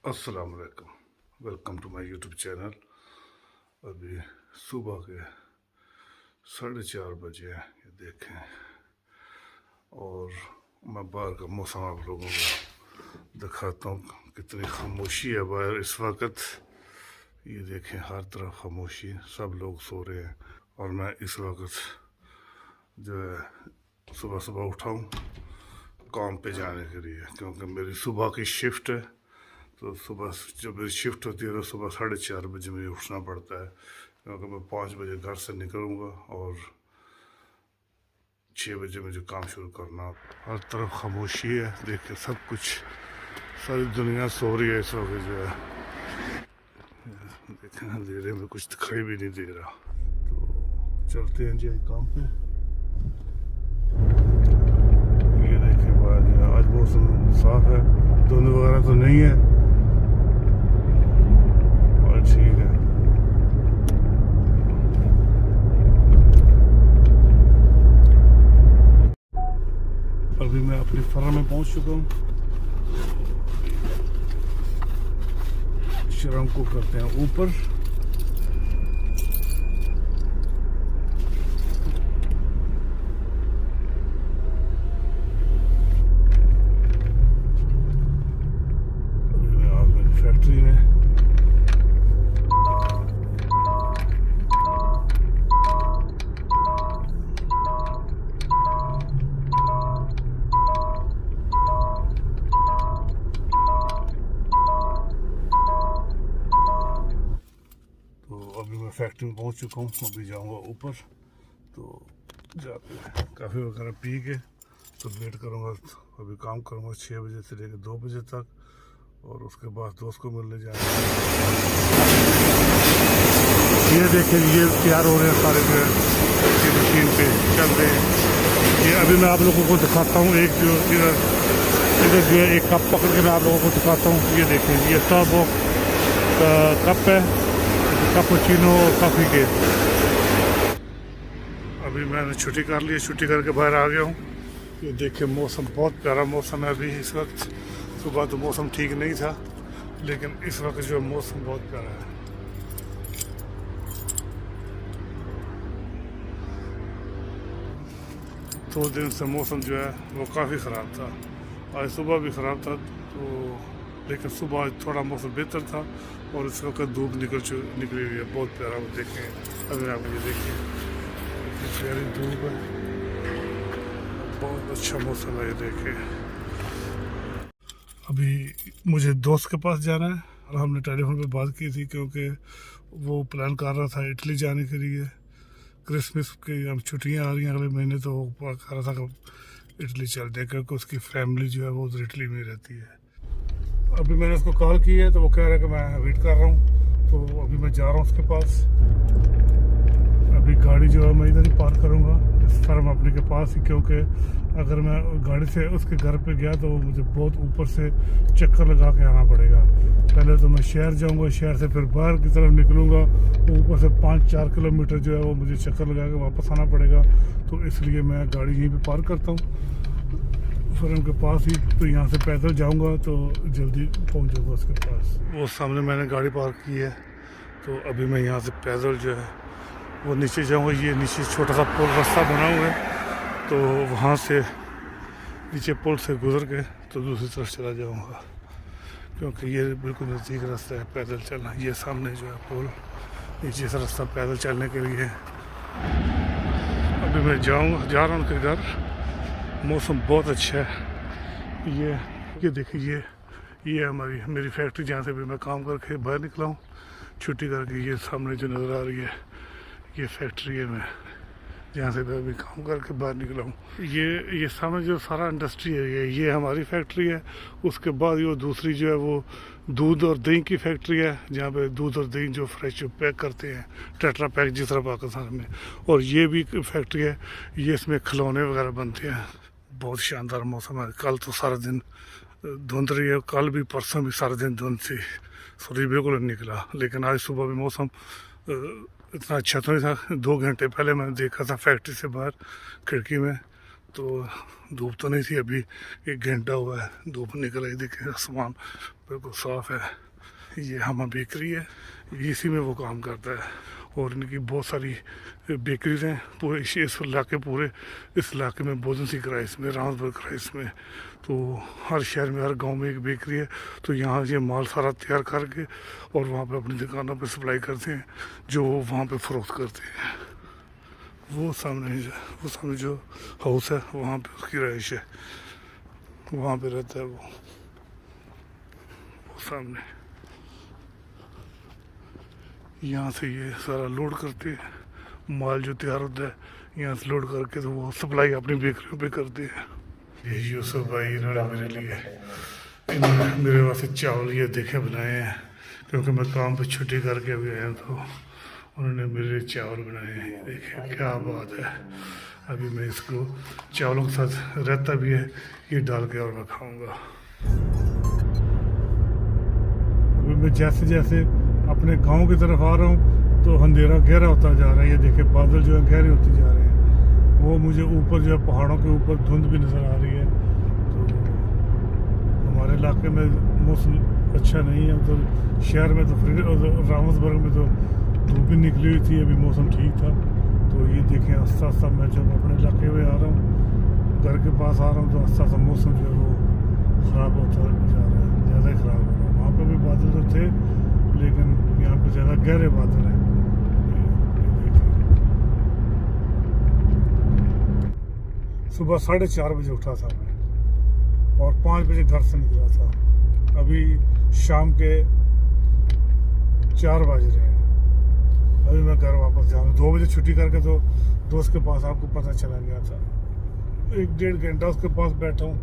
अस्सलाम वालेकुम। Welcome to my YouTube channel. अभी सुबह के 4:30 बजे हैं, ये देखें। और मैं बाहर का मौसम आप लोगों को दिखाता हूँ, कितनी खामोशी है बाहर इस वक्त। ये देखें, हर तरफ खामोशी, सब लोग सो रहे हैं। और मैं इस वक्त जो है सुबह सुबह उठा हूँ काम पे जाने के लिए, क्योंकि मेरी सुबह की शिफ्ट है। तो सुबह जब मेरी शिफ्ट होती है तो सुबह 4:30 बजे मुझे उठना पड़ता है, क्योंकि मैं 5 बजे घर से निकलूँगा और 6 बजे मुझे काम शुरू करना। हर तरफ खामोशी है, देखिए सब कुछ, सारी दुनिया सो रही है इस वक्त जो है। देखें अंधेरे में कुछ दिखाई भी नहीं दे रहा। तो चलते हैं जी काम पे। ये देखिए आज मौसम साफ है, धुंध वगैरह तो नहीं है और ठीक है। अभी मैं अपनी फर्म में पहुंच चुका हूँ। शर्म को करते हैं ऊपर। अभी मैं आ गया फैक्ट्री में। तो अभी मैं फैक्ट्री में पहुंच चुका हूँ। अभी जाऊंगा ऊपर, तो जाके काफ़ी वगैरह पी के तो वेट करूंगा। अभी काम करूंगा 6 बजे से लेकर 2 बजे तक, और उसके बाद दोस्त को मिलने जाएंगे। ये देखिए, ये तैयार हो रहे हैं सारे जो है मशीन पे चल रहे हैं। ये अभी मैं आप लोगों को दिखाता हूँ। एक जो इधर जो है एक कप पकड़ के मैं आप लोगों को दिखाता हूँ। ये देखें, ये स्टारबक्स का कप है, कैपुचिनो और कॉफ़ी के। अभी मैंने छुट्टी कर ली है, छुट्टी करके बाहर आ गया हूँ। ये देखिए मौसम बहुत प्यारा मौसम है अभी इस वक्त। सुबह तो मौसम ठीक नहीं था, लेकिन इस वक्त जो मौसम बहुत प्यारा है। दो दिन से मौसम जो है वो काफ़ी ख़राब था। आज सुबह भी ख़राब था, तो लेकिन सुबह थोड़ा मौसम बेहतर था और इस वक्त धूप निकली हुई है, बहुत प्यारा। वो देखें, अगर आप ये देखिए प्यारी धूप है, बहुत अच्छा मौसम है। ये देखें, अभी मुझे दोस्त के पास जाना है और हमने टेलीफोन पे बात की थी, क्योंकि वो प्लान कर रहा था इटली जाने के लिए। क्रिसमस की अब छुट्टियाँ आ रही हैं अगले महीने, तो वो कह रहा था कि इटली चलते हैं, क्योंकि उसकी फैमिली जो है वो उधर इटली में रहती है। अभी मैंने उसको कॉल की है, तो वो कह रहा है कि मैं वेट कर रहा हूँ। तो अभी मैं जा रहा हूँ उसके पास। अभी गाड़ी जो है मैं इधर ही पार्क करूँगा, इस फर्म अपने के पास ही, क्योंकि अगर मैं गाड़ी से उसके घर पे गया तो मुझे बहुत ऊपर से चक्कर लगा के आना पड़ेगा। पहले तो मैं शहर जाऊँगा, शहर से फिर बाहर की तरफ निकलूँगा, ऊपर से 5-4 किलोमीटर जो है वो मुझे चक्कर लगा के वापस आना पड़ेगा। तो इसलिए मैं गाड़ी यहीं पे पार्क करता हूँ फर्म के पास ही। तो यहाँ से पैदल जाऊँगा तो जल्दी पहुँच जाऊँगा उसके पास। वो सामने मैंने गाड़ी पार्क की है, तो अभी मैं यहाँ से पैदल जो है वो नीचे जाऊँगा। ये नीचे छोटा सा पुल रास्ता बना हुआ है, तो वहाँ से नीचे पुल से गुजर के तो दूसरी तरफ चला जाऊँगा, क्योंकि ये बिल्कुल नज़दीक रास्ता है पैदल चलना। ये सामने जो है पुल, नीचे से रास्ता पैदल चलने के लिए। अभी मैं जा रहा हूँ उनके घर। मौसम बहुत अच्छा है। ये देखिए, ये मेरी फैक्ट्री, जहाँ से भी मैं काम करके बाहर निकला हूँ छुट्टी करके। ये सामने जो नज़र आ रही है ये फैक्ट्री है, मैं जहाँ से मैं अभी काम करके बाहर निकला हूँ। ये सामने जो सारा इंडस्ट्री है, ये हमारी फैक्ट्री है। उसके बाद ये दूसरी जो है वो दूध और दही की फैक्ट्री है, जहाँ पे दूध और दही जो फ्रेश जो पैक करते हैं, टेट्रा पैक जिस तरह पाकिस्तान में। और ये भी फैक्ट्री है, ये इसमें खिलौने वगैरह बनते हैं। बहुत शानदार मौसम है। कल तो सारा दिन धुंध रही है, कल भी परसों भी सारा दिन धुंध थी, सूरज बिल्कुल नहीं निकला। लेकिन आज सुबह भी मौसम इतना अच्छा तो नहीं था। 2 घंटे पहले मैंने देखा था फैक्ट्री से बाहर खिड़की में, तो धूप तो नहीं थी, अभी 1 घंटा हुआ है धूप निकल आई। देखिए आसमान बिल्कुल साफ है। ये हमा बेकरी है, इसी में वो काम करता है और इनकी बहुत सारी बेकरीज हैं पूरे इस इलाके, पूरे इस इलाके में बोजन सी क्राइस में, रामसबर्ग क्राइस में। तो हर शहर में, हर गांव में एक बेकरी है। तो यहाँ ये माल सारा तैयार करके और वहाँ पे अपनी दुकानों पे सप्लाई करते हैं, जो वहाँ पे फ़रोख्त करते हैं। वो सामने जो हाउस है वहाँ पे उसकी रहाइश है, वहाँ पे रहता है वो सामने। यहाँ से ये सारा लोड करते हैं, माल जो तैयार होता है यहाँ से लोड करके तो वो सप्लाई अपनी बेकरियों पे करते हैं। ये यूसुफ भाई इन्होंने मेरे लिए, इन्होंने मेरे वास्ते चावल ये देखे बनाए हैं, क्योंकि मैं काम पे छुट्टी करके अभी आया तो उन्होंने मेरे लिए चावल बनाए हैं। देखिए क्या बात है। अभी मैं इसको चावलों के साथ रहता भी है ये डाल के और मैं खाऊंगा। अभी मैं जैसे जैसे अपने गांव की तरफ आ रहा हूँ तो अंधेरा गहरा होता जा रहा है। ये देखिए बादल जो है गहरे होते जा रहे हैं। वो मुझे ऊपर जो है पहाड़ों के ऊपर धुंध भी नज़र आ रही है। तो हमारे इलाके में मौसम अच्छा नहीं है। उधर शहर में तो रामसबर्ग में तो धूप भी निकली हुई थी, अभी मौसम ठीक था। तो ये देखें आस्ता आस्ता मैं जब अपने इलाके में आ रहा हूँ, घर के पास आ रहा हूँ, तो आस्ता आस्ता मौसम जो है वो ख़राब होता जा रहा है, ज़्यादा ही ख़राब हो रहा है। वहाँ पर भी बादल तो थे लेकिन यहाँ पे ज़्यादा गहरे बादल हैं। सुबह 4:30 बजे उठा था मैं और 5 बजे घर से निकला था। अभी शाम के 4 बज रहे हैं। अभी मैं घर वापस जा रहा हूँ। 2 बजे छुट्टी करके तो दोस्त के पास, आपको पता चला गया था, 1-1.5 घंटा उसके पास बैठा हूँ,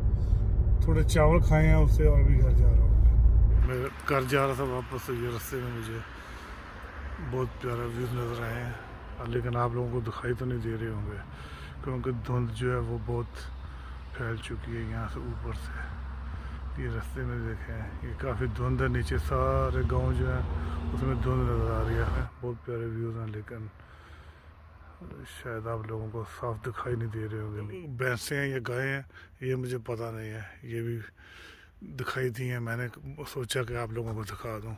थोड़े चावल खाए हैं उससे और अभी घर जा रहा हूँ। मैं घर जा रहा था वापस, तो ये रास्ते में मुझे बहुत प्यारा व्यूज़ नज़र आए हैं, लेकिन आप लोगों को दिखाई तो नहीं दे रहे होंगे क्योंकि धुंध जो है वो बहुत फैल चुकी है यहाँ से ऊपर से। ये रास्ते में देखें ये काफ़ी धुंध है, नीचे सारे गांव जो है उसमें धुंध नज़र आ रही है। बहुत प्यारे व्यूज़ हैं लेकिन शायद आप लोगों को साफ दिखाई नहीं दे रहे होंगे। भैंसें हैं या गायें हैं ये मुझे पता नहीं है, ये भी दिखाई दी हैं। मैंने सोचा कि आप लोगों को दिखा दूं।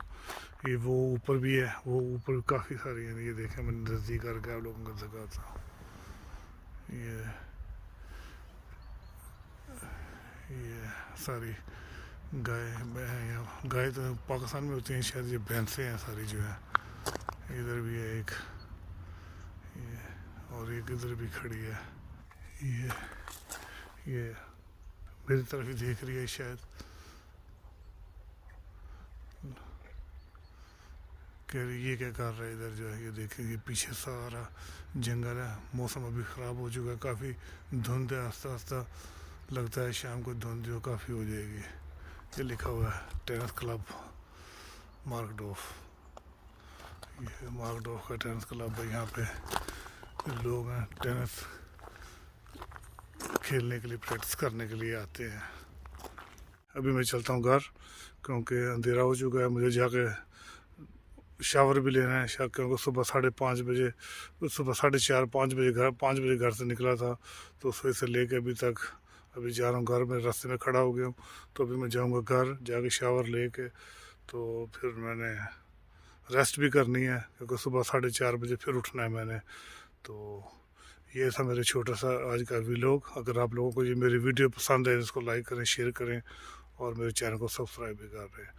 ये वो ऊपर भी है, वो ऊपर भी काफ़ी सारी हैं। ये देखें मैं नज़दीक करके आप लोगों को दिखाता हूँ। ये सारी गाय तो पाकिस्तान में होती हैं शायद, ये भैंसें हैं सारी जो है। इधर भी है एक, ये और एक इधर भी खड़ी है। ये मेरी तरफ ही देख रही है शायद, कह रही ये क्या कर रहा है इधर जो है। ये देखेंगे पीछे सारा जंगल है। मौसम अभी ख़राब हो चुका है, काफ़ी धुंध है। आस्ता आस्ता लगता है शाम को धुंध जो काफ़ी हो जाएगी। ये लिखा हुआ है टेनिस क्लब मार्कडोफ। ये मार्कडोफ का टेनिस क्लब है। यहाँ पे लोग हैं टेनिस खेलने के लिए, प्रैक्टिस करने के लिए आते हैं। अभी मैं चलता हूँ घर क्योंकि अंधेरा हो चुका है। मुझे जाके शावर भी लेना है क्योंकि सुबह 5:30 बजे, सुबह 4:30-5 बजे घर से निकला था। तो सुबह से लेके अभी तक अभी जा रहा हूँ घर में, रास्ते में खड़ा हो गया हूँ। तो अभी मैं जाऊँगा घर, जाके शावर लेके तो फिर मैंने रेस्ट भी करनी है क्योंकि सुबह 4:30 बजे फिर उठना है मैंने। तो ये था मेरे छोटा सा आज का व्लॉग। अगर आप लोगों को ये मेरी वीडियो पसंद है इसको लाइक करें, शेयर करें और मेरे चैनल को सब्सक्राइब भी कर रहे हैं।